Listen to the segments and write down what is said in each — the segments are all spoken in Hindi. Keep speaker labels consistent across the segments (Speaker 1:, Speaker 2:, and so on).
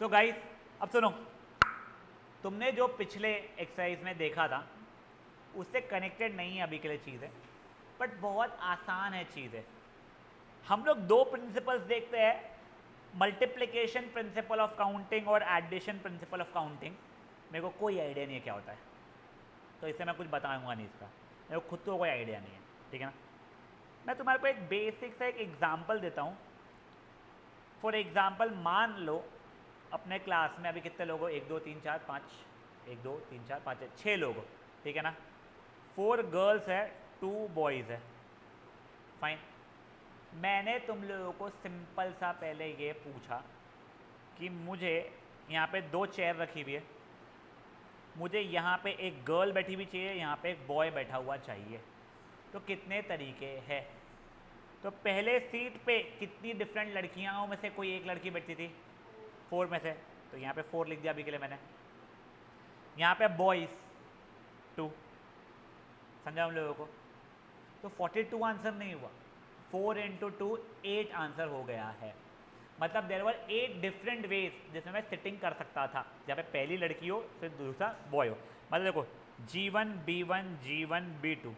Speaker 1: तो गाइस अब सुनो, तुमने जो पिछले एक्सरसाइज में देखा था उससे कनेक्टेड नहीं है अभी के लिए चीज़ें, बट बहुत आसान है चीज़ें। हम लोग दो प्रिंसिपल्स देखते हैं, मल्टीप्लिकेशन प्रिंसिपल ऑफ काउंटिंग और एडिशन प्रिंसिपल ऑफ काउंटिंग। मेरे को कोई आइडिया नहीं है क्या होता है, तो इससे मैं कुछ बताऊंगा नहीं इसका, मेरे को खुद को कोई आइडिया नहीं है, ठीक है ना। मैं तुम्हारे को एक बेसिक सा एक एग्जाम्पल देता हूँ। फॉर एग्जाम्पल मान लो अपने क्लास में अभी कितने लोग हो, 1 2 3 4 5, 1 2 3 4 5 6 लोग हो, ठीक है ना। 4 गर्ल्स है, 2 बॉयज़ है, फाइन। मैंने तुम लोगों को सिंपल सा पहले ये पूछा कि मुझे यहाँ पे 2 चेयर रखी हुई है, मुझे यहाँ पे एक गर्ल बैठी हुई चाहिए, यहाँ पे एक बॉय बैठा हुआ चाहिए, तो कितने तरीके हैं। तो पहले सीट पे कितनी डिफरेंट लड़कियाँ में से कोई एक लड़की बैठती थी, 4 में से, तो यहाँ पे 4 लिख दिया अभी के लिए मैंने। यहाँ पे बॉयज़ 2, समझा हम लोगों को। तो 42 आंसर नहीं हुआ, 4 इंटू 2 8 आंसर हो गया है। मतलब देयर वर 8 डिफरेंट वेज जिसमें मैं सिटिंग कर सकता था, जहाँ पे पहली लड़की हो फिर दूसरा बॉय हो। मतलब देखो G1 B1 G1 B2,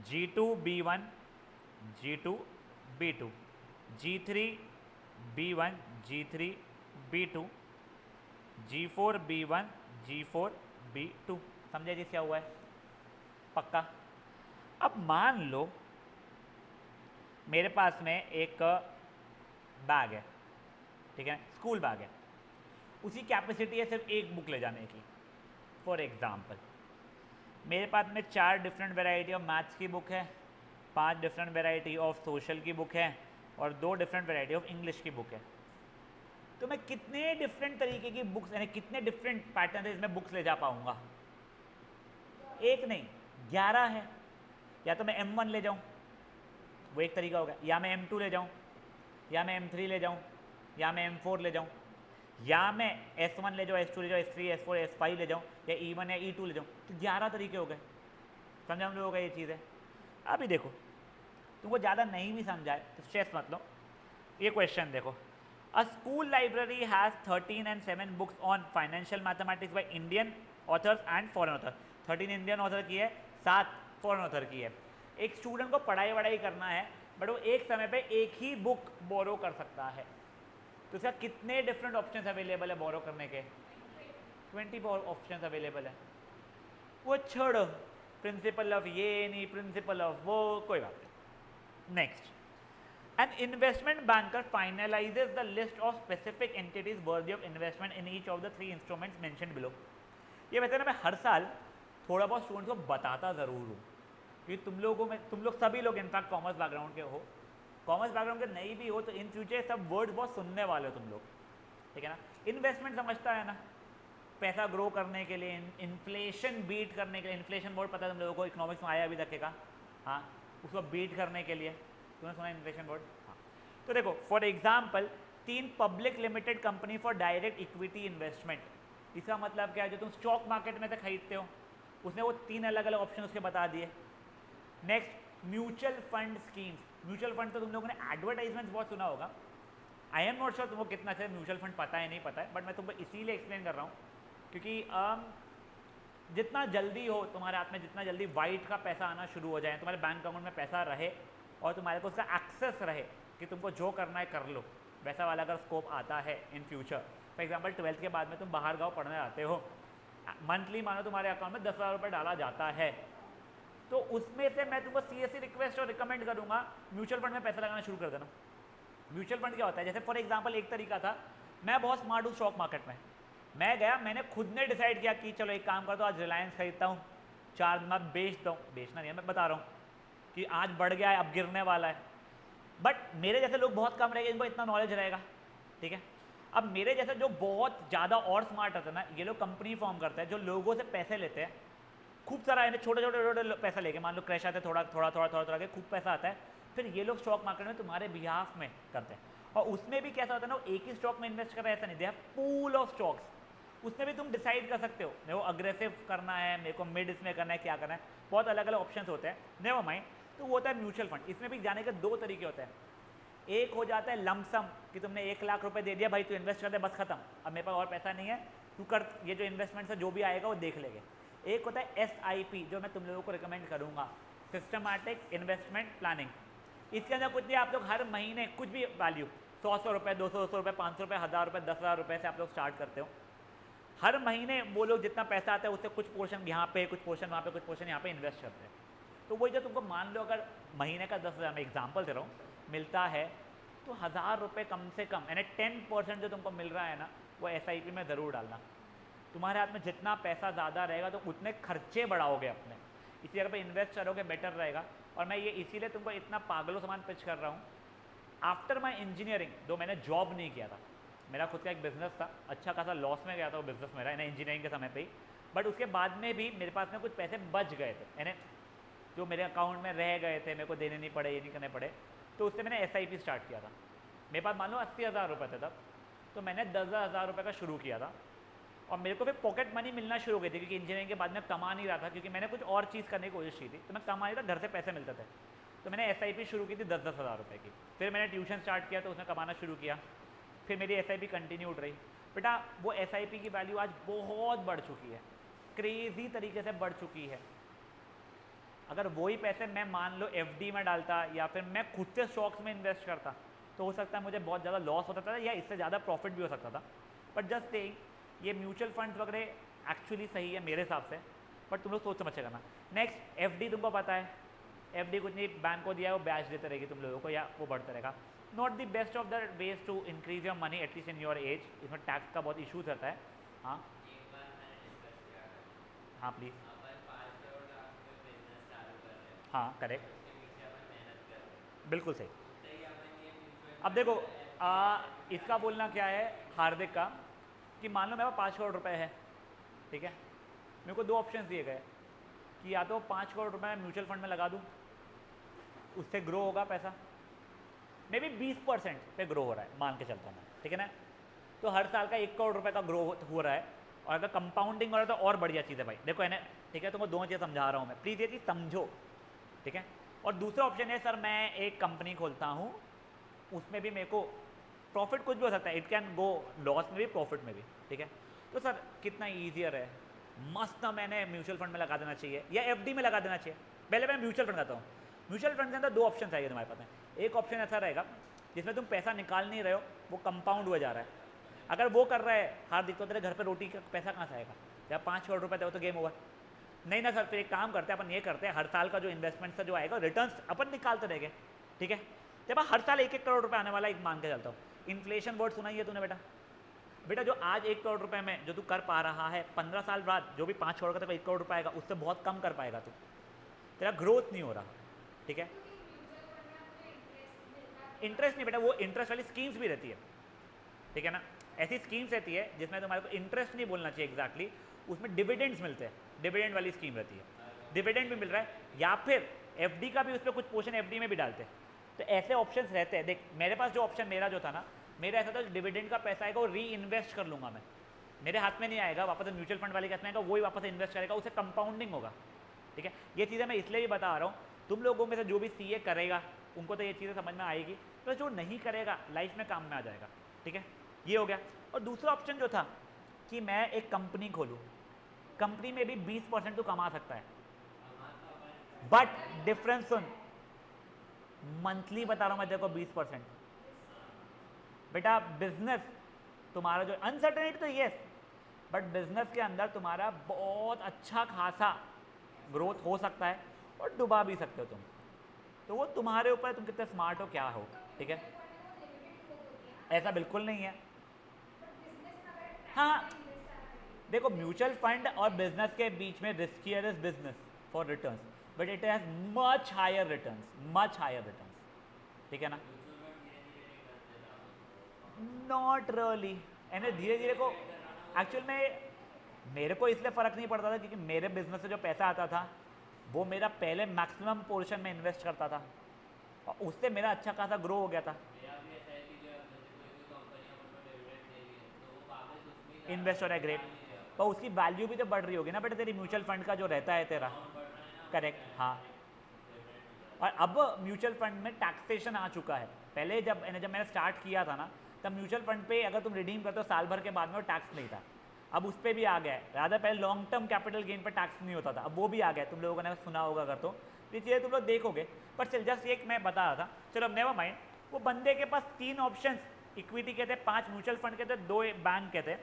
Speaker 1: G2 B1 G2 B2, G3 B1 G3 B2, G4 B1 G4 B2। समझे जिस क्या हुआ है, पक्का। अब मान लो मेरे पास में एक बैग है, ठीक है, स्कूल बैग है, उसी कैपेसिटी है सिर्फ एक बुक ले जाने की। फॉर एग्जाम्पल मेरे पास में 4 डिफरेंट वेराइटी ऑफ मैथ्स की बुक है, 5 डिफरेंट वेराइटी ऑफ सोशल की बुक है और 2 डिफरेंट वेराइटी ऑफ इंग्लिश की बुक है। तो मैं कितने डिफरेंट तरीके की बुक्स, यानी कितने डिफरेंट पैटर्न इसमें बुक्स ले जा पाऊंगा? एक नहीं 11 है। या तो मैं M1 ले जाऊं, वो एक तरीका हो गया, या मैं M2 ले जाऊं, या मैं M3 ले जाऊं, या मैं M4 ले जाऊं, या मैं S1 ले जाऊं, S2 ले जाऊं, S3 S4 S5 ले जाऊं, या E1 या E2 ले जाऊं। तो 11 तरीके हो गए। समझा हम लोगों का ये चीज़ है। अभी देखो तुमको ज़्यादा नहीं भी समझाए तो स्ट्रेस मत लो, ये क्वेश्चन देखो। अ school library has 13 and 7 books on financial mathematics by Indian authors and foreign author. 13 Indian author की है, 7 फॉरेन ऑथर की है। एक स्टूडेंट को पढ़ाई करना है, बट वो एक समय पे एक ही बुक बोरो कर सकता है, तो इसका कितने डिफरेंट ऑप्शंस अवेलेबल है बोरो करने के? 20 ऑप्शंस अवेलेबल है। वो छोड़ो, प्रिंसिपल ऑफ ये नहीं, प्रिंसिपल ऑफ वो, कोई बात नहीं। Next, an investment banker finalizes the list of specific entities worthy of investment in each of the 3 instruments mentioned below. ये वैसे ना मैं हर साल थोड़ा बहुत स्टूडेंट्स को बताता ज़रूर हूँ, क्योंकि तुम लोग सभी लोग इनफैक्ट कॉमर्स बैकग्राउंड के हो, कॉमर्स बैकग्राउंड के नहीं भी हो तो इन फ्यूचर सब वर्ड्स बहुत सुनने वाले हो तुम लोग, ठीक है ना। इन्वेस्टमेंट समझता है ना, पैसा ग्रो करने के लिए, इन्फ्लेशन बीट करने के लिए, इन्फ्लेशन वर्ड पता है तुम लोगों को, इकोनॉमिक्स में आया अभी तक का, हाँ, उसको बीट करने के लिए तुमने सुना इन्फ्लेशन वर्ड, हाँ। तो देखो for example 3 public limited company for direct equity investment. इसका मतलब क्या है, जो तुम स्टॉक मार्केट में से खरीदते हो उसने वो 3 अलग अलग ऑप्शन उसके बता दिए। Next mutual fund schemes. Mutual fund तो तुम लोगों ने एडवर्टाइजमेंट बहुत सुना होगा, आई एम नॉट श्योर तुमको कितना अच्छा म्यूचुअल फंड पता है नहीं पता है, बट मैं तुमको इसीलिए एक्सप्लेन कर रहा हूँ क्योंकि जितना जल्दी हो तुम्हारे हाथ में, जितना जल्दी वाइट का पैसा आना शुरू हो जाए, तुम्हारे बैंक अकाउंट में पैसा रहे और तुम्हारे को उसका एक्सेस रहे कि तुमको जो करना है कर लो, वैसा वाला अगर स्कोप आता है in future. For example 12th के बाद में तुम बाहर गाँव पढ़ने जाते हो, मंथली मानो तुम्हारे अकाउंट में 10,000 रुपये डाला जाता है, तो उसमें से मैं तुमको सीरियसली रिक्वेस्ट और रिकमेंड करूंगा म्यूचुअल फंड में पैसा लगाना शुरू कर देना। म्यूचुअल फंड क्या होता है, जैसे फॉर एग्जांपल एक तरीका था, मैं बहुत स्मार्ट हूँ स्टॉक मार्केट में, मैं गया, मैंने खुद ने डिसाइड किया कि चलो एक काम करता हूँ, आज रिलायंस खरीदता हूँ, 4 दिन बाद बेचता हूँ, बेचना नहीं है मैं बता रहा हूँ कि आज बढ़ गया है अब गिरने वाला है। बट मेरे जैसे लोग बहुत कम रहेंगे जिनको इतना नॉलेज रहेगा, ठीक है। अब मेरे जैसे जो बहुत ज़्यादा और स्मार्ट होता है ना, ये लोग कंपनी फॉर्म करते हैं जो लोगों से पैसे लेते हैं, खूब सारा है, छोटे छोटे पैसा लेके, मान लो क्रैश आते थोड़ा थोड़ा थोड़ा थोड़ा थोड़ा के खूब पैसा आता है, फिर ये लोग स्टॉक मार्केट में तुम्हारे बिहाफ में करते हैं। और उसमें भी कैसा होता है ना, वो एक ही स्टॉक में इन्वेस्ट कर रहे हैं ऐसा नहीं, they have pool of stocks, उसमें भी तुम डिसाइड कर सकते हो मेरे को अग्रेसिव करना है, मेरे को मिड इसमें करना है, क्या करना है, बहुत अलग अलग ऑप्शन होते हैं, नेवर माइंड। तो वो होता है म्यूचुअल फंड। इसमें भी जाने के 2 तरीके होते हैं, एक हो जाता है लमसम कि तुमने 1 लाख रुपए दे दिया, भाई तू इन्वेस्ट कर दे, बस खत्म, अब मेरे पास और पैसा नहीं है, तू कर, ये जो इन्वेस्टमेंट है जो भी आएगा वो देख लेंगे। एक होता है SIP, जो मैं तुम लोगों को रिकमेंड करूँगा, सिस्टमैटिक इन्वेस्टमेंट प्लानिंग। इसके अंदर कुछ नहीं, आप लोग हर महीने कुछ भी वैल्यू 100 रुपये, 200 रुपये, 500 रुपये, 1000 रुपये, 10,000 रुपये से आप लोग स्टार्ट करते हो। हर महीने वो लोग जितना पैसा आता है उससे कुछ पोर्शन यहाँ पे, कुछ पोर्शन वहाँ पे, कुछ पोर्शन यहाँ पे इन्वेस्ट करते हैं। तो वही जो तुमको मान लो अगर महीने का 10,000, मैं एग्जाम्पल दे रहा हूँ, मिलता है तो 1,000 रुपये कम से कम, यानी 10% जो तुमको मिल रहा है ना, वो SIP में ज़रूर डालना। तुम्हारे हाथ में जितना पैसा ज़्यादा रहेगा तो उतने खर्चे बढ़ाओगे अपने, इसी जगह पे इन्वेस्ट करोगे बेटर रहेगा। और मैं ये इसीलिए तुमको इतना पागलों समान पिच कर रहा हूँ। आफ्टर माई इंजीनियरिंग, जो मैंने जॉब नहीं किया था, मेरा खुद का एक बिज़नेस था, अच्छा खासा लॉस में गया था वो बिज़नेस मेरा, यानी इंजीनियरिंग के समय पे ही, बट उसके बाद में भी मेरे पास में कुछ पैसे बच गए थे, यानी जो मेरे अकाउंट में रह गए थे, मेरे को देने नहीं पड़े, ये नहीं करने पड़े, तो उससे मैंने SIP स्टार्ट किया था। मेरे पास मान लो 80,000 रुपये थे तब, तो मैंने 10,000 रुपये का शुरू किया था, और मेरे को फिर पॉकेट मनी मिलना शुरू हो गई थी, क्योंकि इंजीनियरिंग के बाद में कमा नहीं रहा था, क्योंकि मैंने कुछ और चीज़ करने की कोशिश की थी, तो मैं कमा नहीं था, घर से पैसे मिलते थे, तो मैंने SIP शुरू की थी 10,000 रुपये की। फिर मैंने ट्यूशन स्टार्ट किया तो उसमें कमाना शुरू किया, फिर मेरी SIP कंटिन्यूड रही। बेटा वो SIP की वैल्यू आज बहुत बढ़ चुकी है, क्रेजी तरीके से बढ़ चुकी है। अगर वही पैसे मैं मान लो FD में डालता या फिर मैं खुद से स्टॉक्स में इन्वेस्ट करता, तो हो सकता है मुझे बहुत ज़्यादा लॉस होता था या इससे ज़्यादा प्रॉफिट भी हो सकता था। बट जस्ट सेइंग, ये म्यूचुअल फंड्स वगैरह एक्चुअली सही है मेरे हिसाब से, बट तुम लोग सोच समझ के करना। नेक्स्ट FD, तुमको पता है FD कुछ नहीं, बैंक को दिया है वो ब्याज देते रहेगी तुम लोगों को, या वो बढ़ता रहेगा। Not the best of the ways to increase your money at least in your age. इसमें टैक्स का बहुत इशूज रहता है। हाँ हाँ प्लीज़। हाँ करेक्ट, बिल्कुल सही। अब देखो इसका बोलना क्या है हार्दिक का, कि मान लो मेरे पास 5 करोड़ रुपए है, ठीक है, मेरे को 2 ऑप्शंस दिए गए कि या तो 5 करोड़ रुपए मैं म्यूचुअल फंड में लगा दूँ, उससे ग्रो होगा पैसा, मे बी 20% पे ग्रो हो रहा है, मान के चलता हूँ मैं, ठीक है ना, तो हर साल का 1 करोड़ रुपए का ग्रो हो रहा है, और अगर कंपाउंडिंग हो रहा है तो और बढ़िया चीज़ है भाई। देखो है ना, ठीक है, तुमको 2 चीज़ समझा रहा हूँ मैं, प्लीज़ ये चीज़ समझो, ठीक है। और दूसरा ऑप्शन है सर मैं एक कंपनी खोलता हूँ, उसमें भी मेरे को प्रॉफिट कुछ भी हो सकता है, इट कैन गो लॉस में भी प्रॉफिट में भी, ठीक है। तो सर कितना ईजियर है, मस्त ना मैंने म्यूचुअल फंड में लगा देना चाहिए या FD में लगा देना चाहिए। पहले मैं म्यूचुअल फंड करता हूँ। म्यूचुअल फंड के अंदर 2 ऑप्शन आएंगे तुम्हारे पास में। एक ऑप्शन ऐसा रहेगा जिसमें तुम पैसा निकाल नहीं रहे हो, वो कंपाउंड हुआ जा रहा है। अगर वो कर रहा है हार्दिक, तो तेरे घर पर रोटी का पैसा कहाँ से आएगा? जब 5 करोड़ रुपये दे तो गेम ओवर। नहीं ना सर, फिर एक काम करते हैं अपन, ये करते हैं हर साल का जो इन्वेस्टमेंट से जो आएगा रिटर्न्स अपन निकालते रहेंगे, ठीक है। जब हर साल 1-1 करोड़ रुपये आने वाला, एक मान के चलता हूँ। इन्फ्लेशन वर्ड सुना ही है तूने बेटा? बेटा जो आज 1 करोड़ रुपए में जो तू कर पा रहा है, 15 साल बाद जो भी 5 करोड़ का तेरा 1 करोड़ रुपए आएगा, उससे बहुत कम कर पाएगा तू, तेरा ग्रोथ नहीं हो रहा, ठीक है। इंटरेस्ट नहीं बेटा, वो इंटरेस्ट वाली स्कीम्स भी रहती है, ठीक है ना। ऐसी स्कीम्स रहती है जिसमें तुम्हारे को इंटरेस्ट नहीं बोलना चाहिए एग्जैक्टली, उसमें डिविडेंड्स मिलते हैं, डिविडेंड वाली स्कीम रहती है, डिविडेंड भी मिल रहा है, या फिर FD का भी उस पर कुछ पोर्शन FD में भी डालते हैं। तो ऐसे ऑप्शंस रहते हैं। देख मेरे पास जो ऑप्शन मेरा जो था ना, मेरा ऐसा था डिविडेंड का पैसा आएगा वो री इन्वेस्ट कर लूँगा मैं, मेरे हाथ में नहीं आएगा वापस, म्यूचुअल फंड वाले के हाथ में आएगा, वही वापस इन्वेस्ट करेगा, उसे कंपाउंडिंग होगा, ठीक है। ये चीज़ें मैं इसलिए भी बता रहा हूँ, तुम लोगों में से जो भी CA करेगा उनको तो ये चीज़ें समझ में आएगी, तो जो नहीं करेगा लाइफ में काम में आ जाएगा, ठीक है। ये हो गया। और दूसरा ऑप्शन जो था कि मैं एक कंपनी खोलूँ, कंपनी में भी 20% तो कमा सकता है, बट डिफरेंस सुन, मंथली बता रहा हूं मैं देखो 20%। बेटा बिजनेस तुम्हारा जो अनसर्टेनिटी तो यस, बट बिजनेस के अंदर तुम्हारा बहुत अच्छा खासा ग्रोथ हो सकता है और डुबा भी सकते हो तुम, तो वो तुम्हारे ऊपर, तुम कितने स्मार्ट हो क्या हो, ठीक है। ऐसा बिल्कुल नहीं है। हाँ देखो, म्यूचुअल फंड और बिजनेस के बीच में riskier is business for returns, but it has much higher returns, much higher returns, ठीक है ना। नॉट रियली, यानी धीरे धीरे को एक्चुअल में मेरे को इसलिए फ़र्क नहीं पड़ता था क्योंकि मेरे बिजनेस से जो पैसा आता था वो मेरा पहले मैक्सिमम पोर्शन में इन्वेस्ट करता था और उससे मेरा अच्छा खासा ग्रो हो गया था। इन्वेस्ट हो रहा है, ग्रेट, पर उसकी वैल्यू भी तो बढ़ रही होगी ना बेटा तेरी म्यूचुअल फंड का जो रहता है तेरा, करेक्ट। हाँ, और अब म्यूचुअल फंड में टैक्सेशन आ चुका है, पहले जब मैंने स्टार्ट किया था ना, तब म्यूचुअल फंड पे अगर तुम रिडीम करते हो साल भर के बाद में, वो टैक्स नहीं था। अब उस पर भी आ गया है, राधा पहले लॉन्ग टर्म कैपिटल गेन पर टैक्स नहीं होता था, अब वो भी आ गया। तुम लोगों ने सुना होगा अगर तो ये चीज़ें तुम लोग देखोगे। पर चल जस्ट एक मैं बता रहा था, चलो अब नेवर माइंड। वो बंदे के पास 3 ऑप्शन, इक्विटी के थे, 5 म्यूचुअल फंड के थे, 2 बैंक के थे।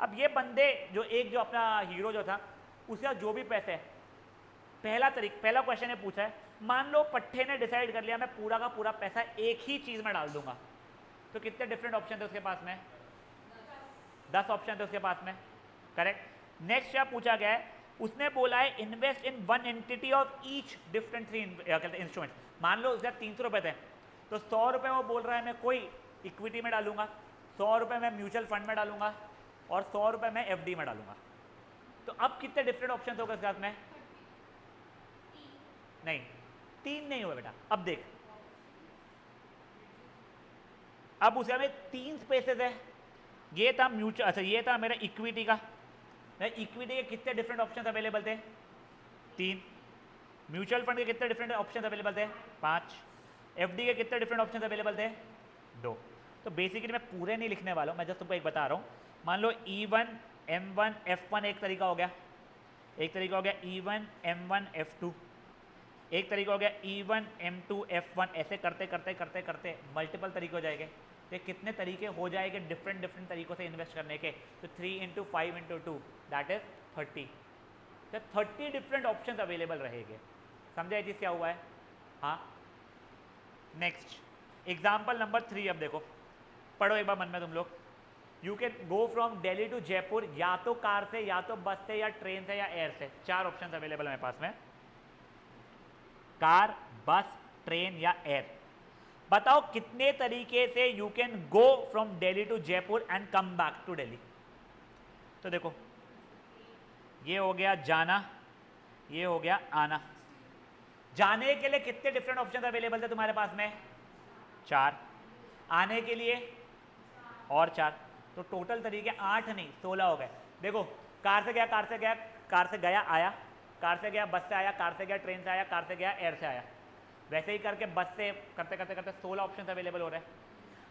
Speaker 1: अब ये बंदे जो अपना हीरो जो था, उसका जो भी पैसे है, पहला क्वेश्चन ये पूछा है, मान लो पट्टे ने डिसाइड कर लिया मैं पूरा का पूरा पैसा एक ही चीज में डाल दूंगा, तो कितने डिफरेंट ऑप्शन थे उसके पास में? 10 ऑप्शन थे उसके पास में, करेक्ट। नेक्स्ट क्या पूछा गया है, उसने बोला है invest in one entity of each different 3 instrument. मान लो उसका 300 रुपए थे, तो 100 रुपए वो बोल रहा है मैं कोई इक्विटी में डालूंगा, 100 रुपए मैं म्यूचुअल फंड में डालूंगा, और 100 रुपए मैं एफडी में डालूंगा। तो अब कितने डिफरेंट ऑप्शन होगा इसके साथ में? नहीं, 3 नहीं हुए बेटा। अब देख, अब उसके में 3 स्पेसेस है, ये था म्यूचुअल, अच्छा ये था मेरा इक्विटी का। इक्विटी के कितने डिफरेंट ऑप्शन अवेलेबल थे? 3। म्यूचुअल फंड के कितने डिफरेंट ऑप्शन अवेलेबल थे? 5। एफडी के कितने डिफरेंट ऑप्शन अवेलेबल थे? 2। तो बेसिकली मैं पूरे नहीं लिखने वाला हूँ, मैं जस्ट तुमको एक बता रहा हूँ। मान लो E1, M1, F1 एक तरीका हो गया, एक तरीका हो गया E1, M1, F2, एक तरीका हो गया E1, M2, F1। ऐसे करते करते करते करते मल्टीपल तरीके हो जाएंगे। तो कितने तरीके हो जाएंगे डिफरेंट तरीकों से इन्वेस्ट करने के? तो 3 × 5 × 2 दैट इज 30। तो 30 डिफरेंट ऑप्शन अवेलेबल रहेंगे। समझा ये चीज़ क्या हुआ है? हाँ। नेक्स्ट एग्जाम्पल नंबर 3, अब देखो, पढ़ो एक बार मन में तुम लोग। You can go from Delhi to Jaipur, या तो कार से, या तो बस से, या ट्रेन से, या एयर से। 4 ऑप्शन अवेलेबल है मेरे पास में, कार, बस, ट्रेन या एयर। बताओ कितने तरीके से you can go from Delhi to Jaipur and come back to Delhi? तो देखो, ये हो गया जाना, ये हो गया आना। जाने के लिए कितने डिफरेंट ऑप्शन अवेलेबल थे तुम्हारे पास में? 4। आने के लिए और 4, तो टोटल तरीके 8 नहीं 16 हो गए। देखो, कार से गया, कार से गया, कार से गया आया, कार से गया बस से आया, कार से गया ट्रेन से आया, कार से गया एयर से आया। वैसे ही करके बस से करते करते करते 16 ऑप्शन अवेलेबल हो रहे हैं।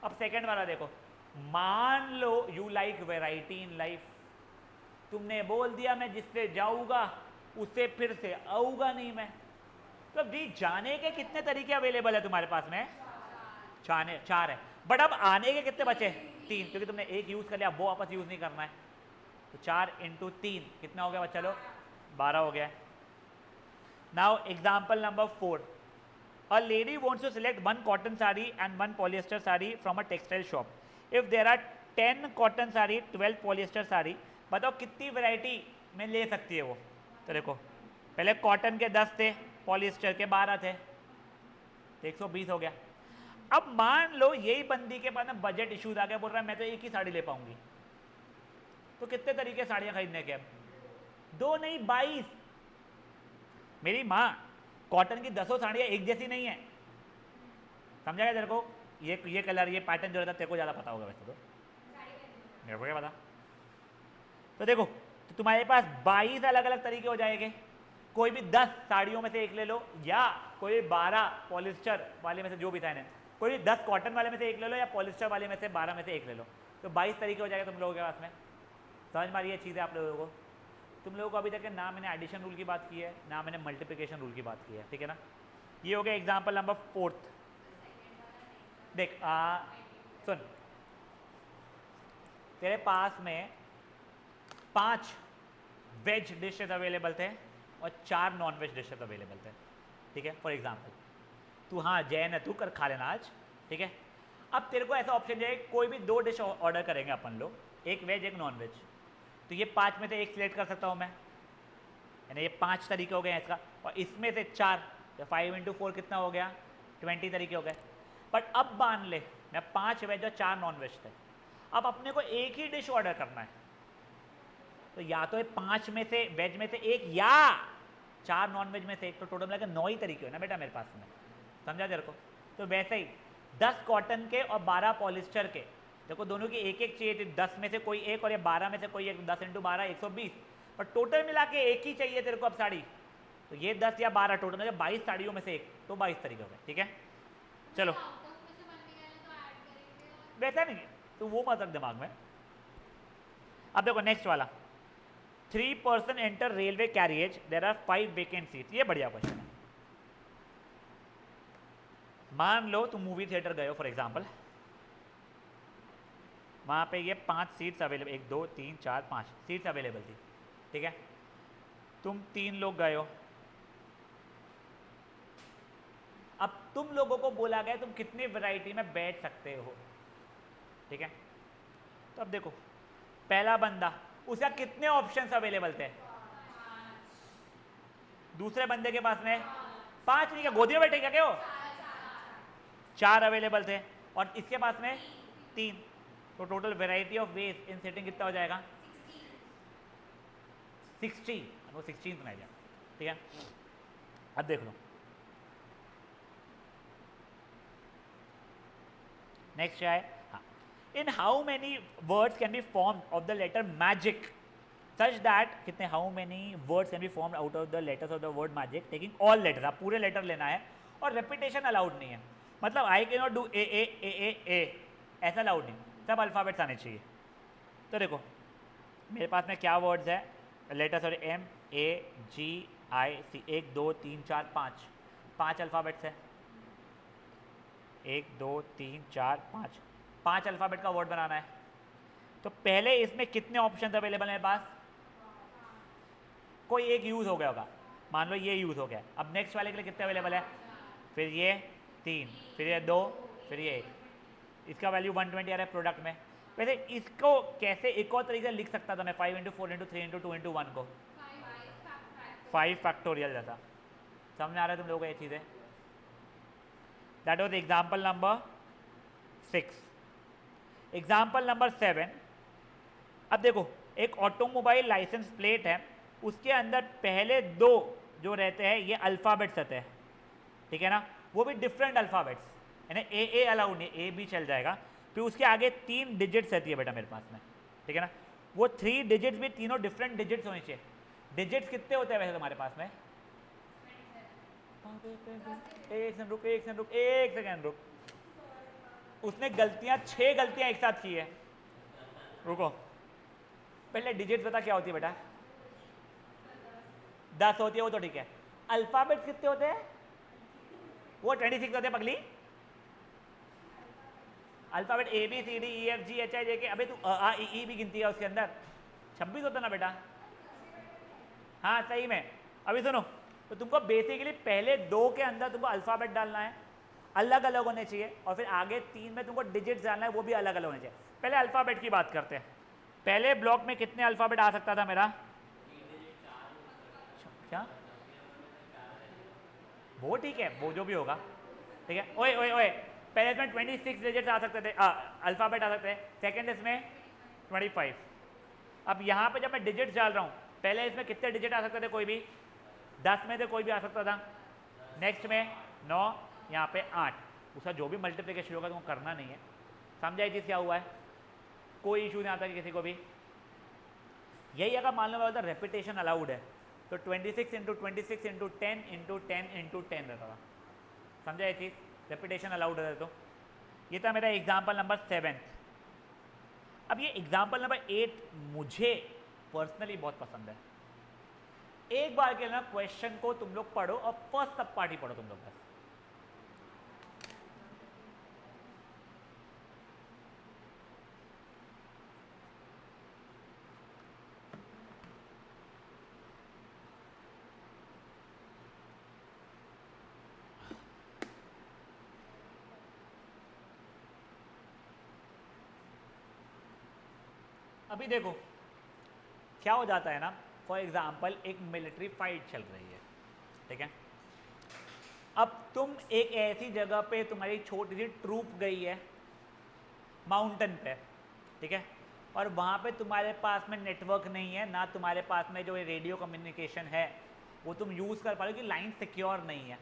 Speaker 1: अब सेकंड वाला देखो, मान लो you like variety in life, तुमने बोल दिया मैं जिससे जाऊंगा उससे फिर से आऊंगा नहीं मैं। तो जी जाने के कितने तरीके अवेलेबल है तुम्हारे पास में? 4 है। बट अब आने के कितने बचे? 3, क्योंकि तुमने एक यूज कर लिया, वो वापस यूज नहीं करना है। तो 4 × 3 कितना हो गया बच्चा लोग? 12 हो गया। Now example number 4, a lady wants to select 1 cotton saree and 1 polyester saree from a textile shop. If there are 10 cotton saree, 12 polyester saree, बताओ कितनी वैरायटी में ले सकती है वो? तो देखो, पहले कॉटन के 10 थे, पॉलिएस्टर के 12 थे, तो 120 हो गया। अब मान लो यही बंदी के पास बजट इश्यूज आ गया, बोल रहा है मैं तो एक ही साड़ी ले पाऊंगी, तो कितने तरीके साड़ियां खरीदने के? 2 नहीं 22। मेरी माँ, कॉटन की 10 साड़ियाँ एक जैसी नहीं है, समझा गया तेरे को? ये कलर, ये पैटर्न जो रहता है तेरे को ज़्यादा पता होगा, वैसे तो मेरे को क्या पता। तो देखो, तो तुम्हारे पास 22 अलग अलग तरीके हो जाएंगे। कोई भी 10 साड़ियों में से एक ले लो, या कोई 12 पॉलिस्टर वाले में से, जो भी था, कोई 10 कॉटन वाले में से एक ले लो, या पॉलिस्टर वाले में से 12 में से एक ले लो, तो 22 तरीके हो जाएगा तुम लोगों के पास में। समझ में आ रही है चीज़ें आप लोगों को? तुम लोगों को अभी तक ना मैंने एडिशन रूल की बात की है, ना मैंने मल्टीप्लिकेशन रूल की बात की है, ठीक है ना? ये हो गया एग्जाम्पल नंबर 4। देख सुन, तेरे पास में 5 वेज डिशेज अवेलेबल थे और 4 नॉन वेज डिशेज अवेलेबल थे, ठीक है? फॉर एग्जाम्पल तू, हाँ जैन है तू, कर खा लेना आज, ठीक है? अब तेरे को ऐसा ऑप्शन है, कोई भी 2 डिश ऑर्डर करेंगे अपन लोग, एक वेज एक नॉन वेज, तो ये 5 में से एक सिलेक्ट कर सकता हूँ मैं, यानी ये 5 तरीके हो गए हैं इसका, और इसमें से 4, तो 5 × 4 कितना हो गया? 20 तरीके हो गए। बट अब मान ले मैं 5 वेज और 4 नॉन वेज थे, अब अपने को एक ही डिश ऑर्डर करना है, तो या तो 5 में से वेज में से एक, या 4 नॉन वेज में से एक, तो टोटल मिलाकर 9 ही तरीके हो ना बेटा मेरे पास में। समझा तेरे को? तो वैसे ही 10 कॉटन के और 12 पॉलिस्टर के, देखो दोनों की एक एक चाहिए थी, 10 में से कोई एक और ये 12 में से कोई एक, 10 × 12 120, पर टोटल मिला के एक ही चाहिए तेरे को अब साड़ी, तो ये 10 या 12 टोटल में 22 साड़ियों में से एक, तो 22 तरीके हो गए, ठीक है? चलो वैसा नहीं, तो वो मत रख दिमाग में। अब देखो नेक्स्ट वाला, 3 person enter railway carriage, there are 5 vacant seat. ये बढ़िया क्वेश्चन है। मान लो तुम मूवी थिएटर गए हो फॉर एग्जाम्पल, वहाँ पे ये 5 सीट्स अवेलेबल, 1 2 3 4 5 सीट्स अवेलेबल थी, ठीक है। तुम 3 लोग गए हो, अब तुम लोगों को बोला गया तुम कितनी वैरायटी में बैठ सकते हो, ठीक है। तो अब देखो पहला बंदा, उसका कितने ऑप्शंस अवेलेबल थे? दूसरे बंदे के पास में 5 नहीं, क्या गोदी में बैठे क्या क्या हो? 4 अवेलेबल थे, और इसके पास में 3। तो total variety of ways in sitting कितना हो जाएगा? 60। वो 16 में आ जाए, ठीक है। अब देख लो नेक्स्ट क्या है। हाँ, in how many words can be form of the letter magic such that, कितने, how many words can be form out of the letters of the word magic taking all letters. आप पूरे लेटर लेना है, और रेपिटेशन अलाउड नहीं है। मतलब I can not do a, ऐसा अलाउड नहीं, सब अल्फ़ाबेट्स आने चाहिए। तो देखो मेरे पास में क्या वर्ड्स है, लेटर्स और M A G I C, 1 2 3 4 5 alphabets है। 1 2 3 4 5 अल्फ़ाबेट का वर्ड बनाना है। तो पहले इसमें कितने ऑप्शन अवेलेबल हैं मेरे पास? कोई एक यूज़ हो गया होगा, मान लो ये यूज़ हो गया। अब नेक्स्ट वाले के लिए कितने अवेलेबल है? फिर ये 3, फिर ये 2, फिर ये 1। इसका वैल्यू 120 आ रहा है प्रोडक्ट में। वैसे इसको कैसे एक और तरीके से लिख सकता था मैं, 5 × 4 × 3 × 2 × 1 को 5 फैक्टोरियल जैसा। समझ आ रहा है तुम लोगों को ये चीज़ें? That was example number 6। Example number 7, अब देखो एक ऑटोमोबाइल लाइसेंस प्लेट है, उसके अंदर पहले 2 जो रहते हैं ये अल्फ़ाबेट्स रहते हैं, ठीक है ना, वो भी डिफरेंट अल्फ़ाबेट्स, यानी ए अलाउड नहीं, ए भी चल जाएगा। फिर उसके आगे 3 डिजिट्स रहती है बेटा मेरे पास में, ठीक है ना। वो 3 डिजिट्स भी तीनों डिफरेंट डिजिट्स होने चाहिए। डिजिट्स कितने होते हैं वैसे तुम्हारे पास में? एक सेकंड रुक, उसने गलतियां 6 गलतियां एक साथ की है। रुको पहले डिजिट्स बता क्या होती है बेटा? 10 होती है, वो तो ठीक है। अल्फाबेट्स कितने होते हैं? वो 26 होते हैं पगली। Alphabet ABCD EFG HI JK, अबे तू A भी गिनती है उसके अंदर, 26 होता ना बेटा। हाँ सही में। अभी सुनो, तो तुमको बेसिकली पहले 2 के अंदर तुमको अल्फाबेट डालना है, अलग अलग होने चाहिए, और फिर आगे 3 में तुमको डिजिट्स डालना है, वो भी अलग अलग होने चाहिए। पहले अल्फाबेट की बात करते हैं। पहले ब्लॉक में कितने अल्फाबेट आ सकता था मेरा? क्या? वो ठीक है, वो जो भी होगा, ठीक है। ओए ओए ओए, पहले इसमें 26 डिजिट्स आ सकते थे, अल्फाबेट आ सकते थे। सेकेंड इसमें 25। अब यहाँ पे जब मैं डिजिट्स डाल रहा हूँ, पहले इसमें कितने डिजिट आ सकते थे? कोई भी 10 में से कोई भी आ सकता था। नेक्स्ट में 9, यहाँ पे 8। उसका जो भी मल्टीप्लिकेशन होगा तुमको करना नहीं है। समझा ये चीज़ क्या हुआ है? कोई इशू नहीं आता कि किसी को भी। यही अगर मान लो मैं बोलता रेपिटेशन अलाउड है, तो 26 × 26 × 10 × 10 × 10 रहता था। समझा ये चीज़? रेपिटेशन अलाउड है। तो ये था मेरा एग्जाम्पल नंबर 7। अब ये एग्जाम्पल नंबर 8 मुझे पर्सनली बहुत पसंद है। एक बार के ना क्वेश्चन को तुम लोग पढ़ो और फर्स्ट सब पार्ट ही पढ़ो तुम लोग बस। अभी देखो क्या हो जाता है ना, फॉर एग्जाम्पल एक मिलिट्री फाइट चल रही है, ठीक है। अब तुम एक ऐसी जगह पे, तुम्हारी छोटी सी ट्रूप गई है माउंटेन पे, ठीक है, और वहाँ पे तुम्हारे पास में नेटवर्क नहीं है, ना तुम्हारे पास में जो रेडियो कम्युनिकेशन है वो तुम यूज़ कर पा रहे हो, कि लाइन सिक्योर नहीं है।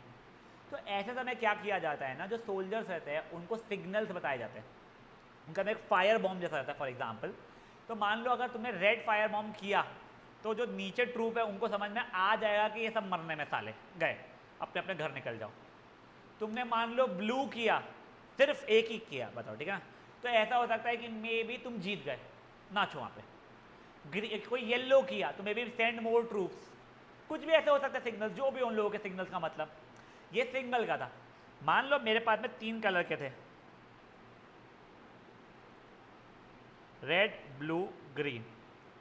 Speaker 1: तो ऐसे समय क्या किया जाता है ना, जो सोल्जर्स रहते हैं उनको सिग्नल्स बताए जाते हैं। उनका एक फायर बॉम्ब जैसा रहता है फॉर एग्जाम्पल। तो मान लो अगर तुमने रेड फायर बॉम्ब किया, तो जो नीचे ट्रूप है उनको समझ में आ जाएगा कि ये सब मरने में साले गए, अपने अपने घर निकल जाओ। तुमने मान लो ब्लू किया, सिर्फ एक ही किया, बताओ, ठीक है ना, तो ऐसा हो सकता है कि मे बी तुम जीत गए, नाचो वहाँ पे। कोई येलो किया तो may be send more troops, कुछ भी ऐसा हो सकता है सिग्नल, जो भी उन लोगों के सिग्नल्स का मतलब। ये सिग्नल का था। मान लो मेरे पास में 3 कलर के थे, रेड ब्लू ग्रीन,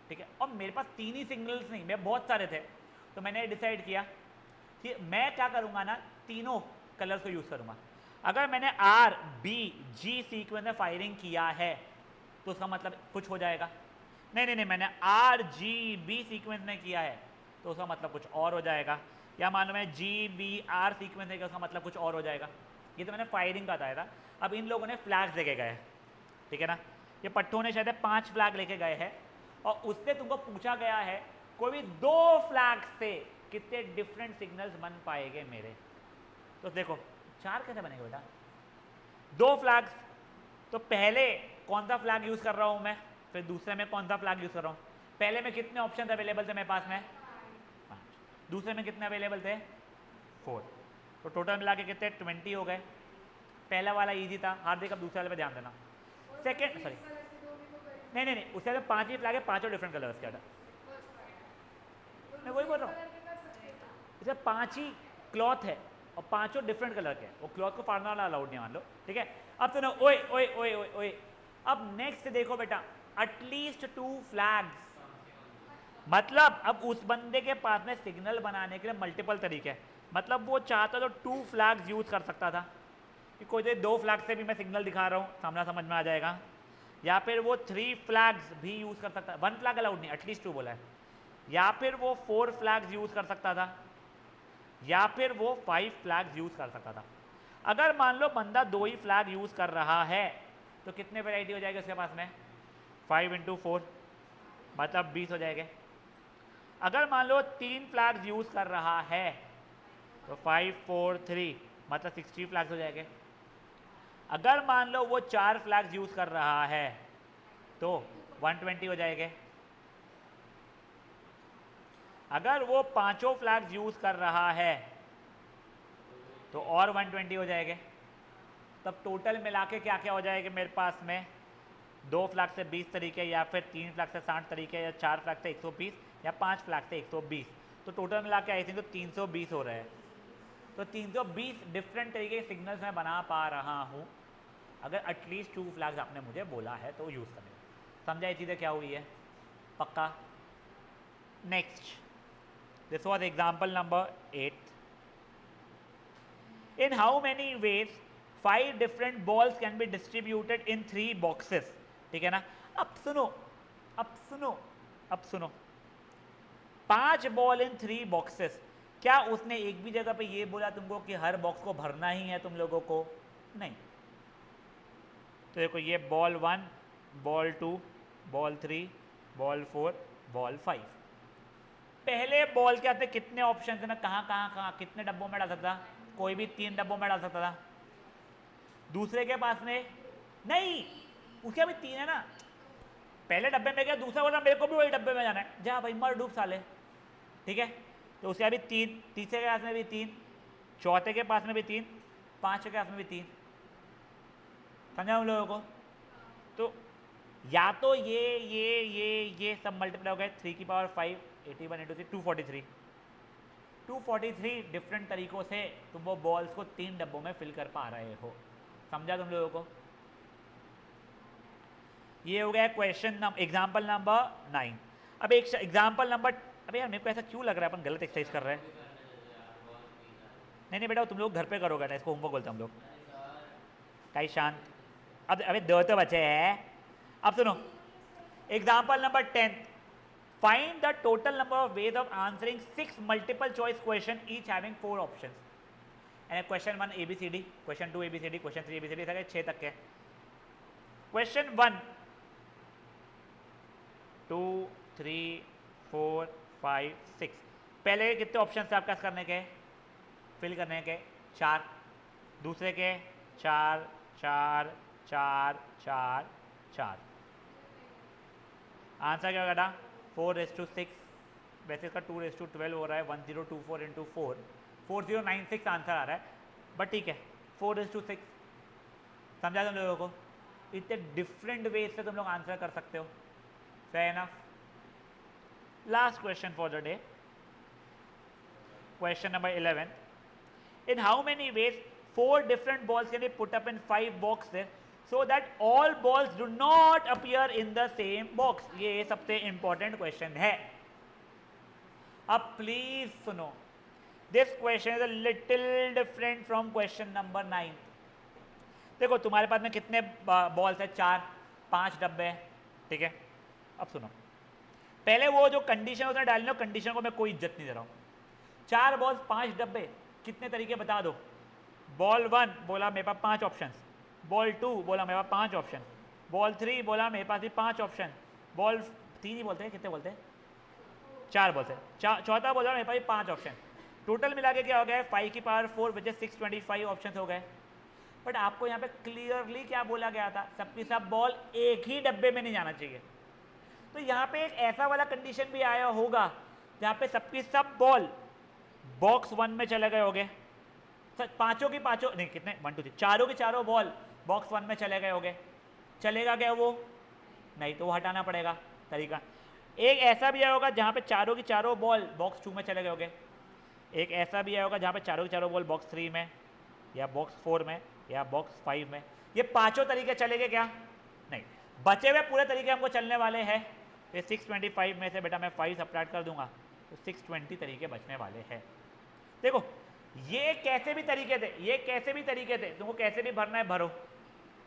Speaker 1: ठीक है, और मेरे पास 3 ही सिग्नल्स नहीं, मेरे बहुत सारे थे। तो मैंने डिसाइड किया कि मैं क्या करूंगा ना, तीनों कलर्स को यूज करूंगा। अगर मैंने आर बी जी सीक्वेंस में फायरिंग किया है तो उसका मतलब कुछ हो जाएगा। नहीं नहीं नहीं, मैंने आर जी बी सीक्वेंस में किया है तो उसका मतलब कुछ और हो जाएगा। या मान लो मैं जी बी आर सीक्वेंस में किया, उसका मतलब कुछ और हो जाएगा। ये तो मैंने फायरिंग का बताया था। अब इन लोगों ने फ्लैग्स लेके गए, ठीक है ना, ये पट्टों ने शायद 5 फ्लैग लेके गए हैं, और उससे तुमको पूछा गया है कोई भी 2 फ्लैग से कितने डिफरेंट सिग्नल्स बन पाएंगे मेरे। तो देखो 4 कैसे बनेंगे बेटा, 2 फ्लैग्स। तो पहले कौन सा फ्लैग यूज कर रहा हूं मैं, फिर दूसरे में कौन सा फ्लैग यूज कर रहा हूं। पहले में कितने ऑप्शन अवेलेबल थे मेरे पास में, 5। दूसरे में कितने अवेलेबल थे, 4। तो टोटल मिला के कितने 20 हो गए। पहला वाला इजी था हार्दिक, अब दूसरे वाले पे ध्यान देना। सेकेंड सॉरी नहीं नहीं नहीं, उसके 5 ही फ्लैग है, 5 डिफरेंट कलर्स के। मैं वही बोल रहा हूँ, इसे 5 ही क्लॉथ है और 5 डिफरेंट कलर के, वो क्लॉथ को फाड़ना वाला अलाउड नहीं मान लो, ठीक है। अब सुनो, ओए ओए ओए ओए ओए, अब नेक्स्ट देखो बेटा, एटलीस्ट 2 फ्लैग्स, मतलब अब उस बंदे के पास में सिग्नल बनाने के लिए मल्टीपल तरीके हैं। मतलब वो चाहता तो 2 फ्लैग्स यूज कर सकता था कि कोई 2 फ्लैग से भी मैं सिग्नल दिखा रहा हूँ, सामना समझ में आ जाएगा। या फिर वो 3 फ्लैग्स भी यूज कर सकता है, 1 फ्लैग अलाउड नहीं, एटलीस्ट 2 बोला है। या फिर वो 4 फ्लैग्स यूज कर सकता था, या फिर वो 5 फ्लैग्स यूज कर सकता था। अगर मान लो बंदा 2 ही फ्लैग यूज कर रहा है तो कितने वैरायटी हो जाएगी उसके पास में, 5 × 4 मतलब 20 हो जाएंगे। अगर मान लो 3 फ्लैग्स यूज कर रहा है तो 5 4 3 मतलब 60 फ्लैग्स हो जाएंगे। अगर मान लो वो 4 फ्लैग्स यूज कर रहा है तो 120 हो जाएंगे। अगर वो 5 फ्लैग्स यूज कर रहा है तो और 120 हो जाएंगे। तब टोटल मिला के क्या क्या हो जाएगा मेरे पास में, 2 फ्लैग से 20 तरीके, या फिर 3 फ्लैग से 60 तरीके, या 4 फ्लैग से 120, या 5 फ्लैग से 120। तो टोटल मिला के आई थिंक तो 320 हो रहे हैं। तो 320 डिफरेंट तरीके के सिग्नल्स मैं बना पा रहा हूँ अगर एटलीस्ट 2 फ्लैग्स आपने मुझे बोला है तो यूज़ करें। समझा ये चीज़ें क्या हुई है, पक्का। Next, this was example number 8। In how many ways 5 different balls can be distributed in 3 boxes, ठीक है ना। अब सुनो, अब सुनो, अब सुनो, 5 बॉल इन 3 बॉक्सेस। क्या उसने एक भी जगह पे ये बोला तुमको कि हर बॉक्स को भरना ही है तुम लोगों को, नहीं। तो देखो ये ball 1, ball 2, ball 3, ball 4, ball 5। पहले बॉल के आते कितने ऑप्शन थे, मैं कहाँ कितने डब्बों में डाल सकता, कोई भी 3 डब्बों में डाल सकता था। दूसरे के पास में नहीं, उसके भी 3 है ना, पहले डब्बे में गया, दूसरा बोला मेरे को भी वही डब्बे में जाना है, जा भाई मर डूब साले, ठीक है। तो उसके भी 3, तीसरे के पास में भी 3, चौथे के पास में भी 3, पांचवें के पास में भी 3। समझा हम लोगों को। तो या तो ये सब मल्टीप्लाई हो गए, 3 की पावर 5, 81 × 3 243। 243 डिफरेंट तरीकों से तुम वो बॉल्स को 3 डब्बों में फिल कर पा रहे हो। समझा तुम लोगों को। ये हो गया क्वेश्चन एग्जाम्पल नंबर 9। अब एक एग्जाम्पल नंबर, अबे यार मेरे को ऐसा क्यों लग रहा है अपन गलत एक्सरसाइज कर रहे हैं। नहीं बेटा तुम लोग घर पे करोगे ना, इसको होमवर्क बोलते हम लोग। कहीं शांत, अब अबे 2 तो बचे हैं। अब सुनो example number 10, find the total number of ways of answering 6 multiple choice question each having 4 options। यानी question 1 ABCD, question 2 ABCD, question 3 ABCD, 6 तक के। क्वेश्चन 1 2 3 4 5 6, पहले कितने ऑप्शन थे आपके पास करने के, फिल करने के 4, दूसरे के 4 4 4 4 4। आंसर क्या बेटा 4:6, वैसे इसका 2:12 हो रहा है, 1024 × 4 4096 आंसर आ रहा है, बट ठीक है 4:6। समझा तुम लोगों को। इतने डिफरेंट वे से तुम लोग आंसर कर सकते हो। Fair enough. Last question for the day, question number 11। In how many ways 4 different balls can be put up in 5 boxes so that all balls do not appear in the same box? ये सबसे इंपॉर्टेंट क्वेश्चन है। अब प्लीज सुनो, this question is a little different from question number 9। देखो तुम्हारे पास में कितने बॉल्स है? 4, 5 डब्बे है, ठीक है। अब सुनो, पहले वो जो कंडीशन उसने डाली ना, कंडीशन को मैं कोई इज्जत नहीं दे रहा हूं। 4 बॉल्स 5 डब्बे, कितने तरीके बता दो। बॉल 1 बोला मेरे पास 5 ऑप्शन, बॉल 2 बोला मेरे पास 5 ऑप्शन, बॉल 3 बोला मेरे पास भी 5 ऑप्शन, बॉल 3 ही बोलते हैं, कितने बोलते हैं? 4 बोलते हैं। चौथा बोला मेरे पास भी 5 ऑप्शन। टोटल मिला के क्या हो गया? 5 की पावर 4 विच इज 625 ऑप्शन हो गए। बट आपको यहाँ पे क्लियरली क्या बोला गया था? सबकी सब बॉल एक ही डब्बे में नहीं जाना चाहिए। तो यहाँ पे एक ऐसा वाला कंडीशन भी आया होगा जहाँ पे सबकी सब बॉल बॉक्स 1 में चले गए होंगे। पांचों की पांचों नहीं, कितने 1 2 3 चारों की चारों बॉल बॉक्स 1 में चले गए होंगे। चलेगा क्या वो? नहीं, तो वो हटाना पड़ेगा तरीका। एक ऐसा भी आया होगा जहाँ पे चारों की चारों बॉल बॉक्स 2 में चले गए होंगे। एक ऐसा भी आया होगा जहाँ पे चारों की चारों बॉल बॉक्स 3 में या बॉक्स 4 में या बॉक्स 5 में। ये पांचों तरीके चलेंगे क्या? नहीं, बचे हुए पूरे तरीके हमको चलने वाले हैं। ये 625 में से बेटा मैं 5 सब्ट्रैक्ट कर दूंगा तो 620 तरीके बचने वाले हैं। देखो ये कैसे भी तरीके थे, ये कैसे भी तरीके थे, तुमको कैसे भी भरना है भरो,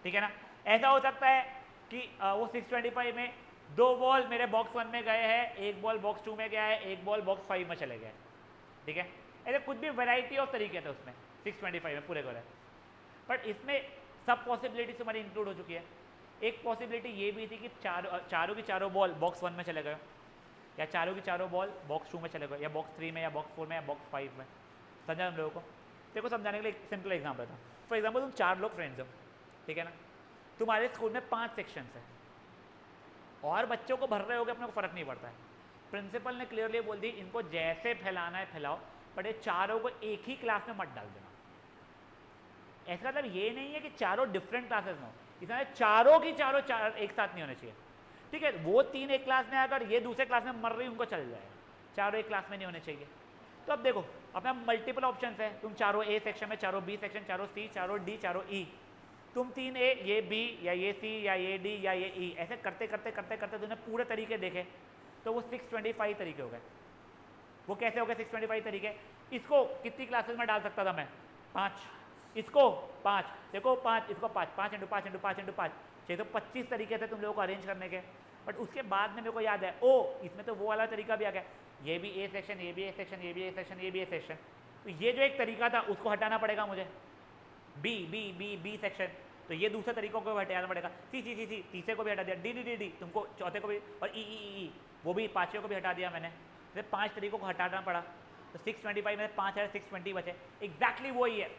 Speaker 1: ठीक है ना। ऐसा हो सकता है कि वो 625 में 2 बॉल मेरे बॉक्स 1 में गए हैं, 1 बॉल बॉक्स 2 में गया है, 1 बॉल बॉक्स 5 में चले गए, ठीक है। ऐसे कुछ भी वैरायटी ऑफ तरीके थे उसमें 625 में पूरे को रहे। बट इसमें सब पॉसिबिलिटीज हमारी इंक्लूड हो चुकी है। एक पॉसिबिलिटी ये भी थी कि चारों की चारों बॉल बॉक्स 1 में चले गए, या चारों की चारों बॉल बॉक्स 2 में चले गए, या बॉक्स 3 में या बॉक्स 4 में या बॉक्स 5 में। समझा हम लोगों को? देखो समझाने के लिए एक सिंपल एग्जाम्पल था। फॉर एग्जाम्पल तुम 4 लोग फ्रेंड्स हो, ठीक है ना। तुम्हारे स्कूल में 5 सेक्शन है और बच्चों को भर रहे होगे, अपने को फर्क नहीं पड़ता है। प्रिंसिपल ने क्लियरली बोल दी इनको जैसे फैलाना है फैलाओ, बट ये चारों को एक ही क्लास में मत डाल देना। ऐसा मतलब ये नहीं है कि चारों डिफरेंट क्लासेस में हो, इसमें चारों की चारों एक साथ नहीं होने चाहिए, ठीक है। वो 3 एक क्लास में आकर ये दूसरे क्लास में मर रही उनको चल जाएगा, चारों एक क्लास में नहीं होने चाहिए। तो अब देखो अपना मल्टीपल ऑप्शन है, तुम चारों ए सेक्शन में, चारों बी सेक्शन, चारों सी, चारों डी, चारों ई। तुम 3 ए, ये बी या ये सी या ये डी या ये ई, ऐसे करते करते करते करते तुमने पूरे तरीके देखे तो वो 625 तरीके हो गए। वो कैसे हो गए 625 तरीके? इसको कितनी क्लासेस में डाल सकता था मैं? 5, इसको 5, देखो 5, इसको 5, 5 इंटू 5 इंटू 5 इंटू 5, 625 तरीके थे तुम लोगों को अरेंज करने के। बट उसके बाद में मेरे को याद है, ओ इसमें तो वो वाला तरीका भी आ गया, ये भी ए सेक्शन, ये भी ए सेक्शन, ये भी ए सेक्शन, ये भी ए सेक्शन। तो ये जो एक तरीका था उसको हटाना पड़ेगा मुझे, B B B B section, तो ये दूसरे तरीकों को हटाना पड़ेगा। सी सी सी सी तीसरे को भी हटा दिया, डी डी डी डी तुमको चौथे को भी, और ई ई ई वो भी 5वें को भी हटा दिया मैंने। तो 5 तरीकों को हटाना पड़ा, तो 625 में 5 है, 620 बचे। एग्जैक्टली वही है।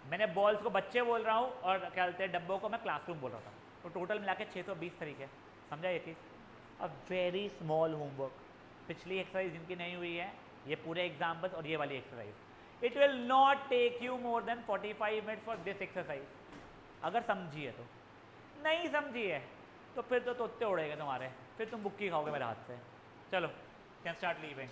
Speaker 1: मैंने बॉल्स को बच्चे बोल रहा हूँ और क्या कहते हैं डब्बों को मैं क्लासरूम बोल रहा था। तो टोटल मिला के 620 तरीके। समझा ये चीज़? A very small homework. पिछली एक्सरसाइज जिनकी नहीं हुई है, ये पूरे एग्जाम्पल्स और ये वाली exercise, it will not take you more than 45 minutes for this exercise, अगर समझिए तो। नहीं समझिए तो फिर तो तोते उड़ेंगे तुम्हारे, फिर तुम बुक्की खाओगे मेरे हाथ से। चलो कैन स्टार्ट लीविंग।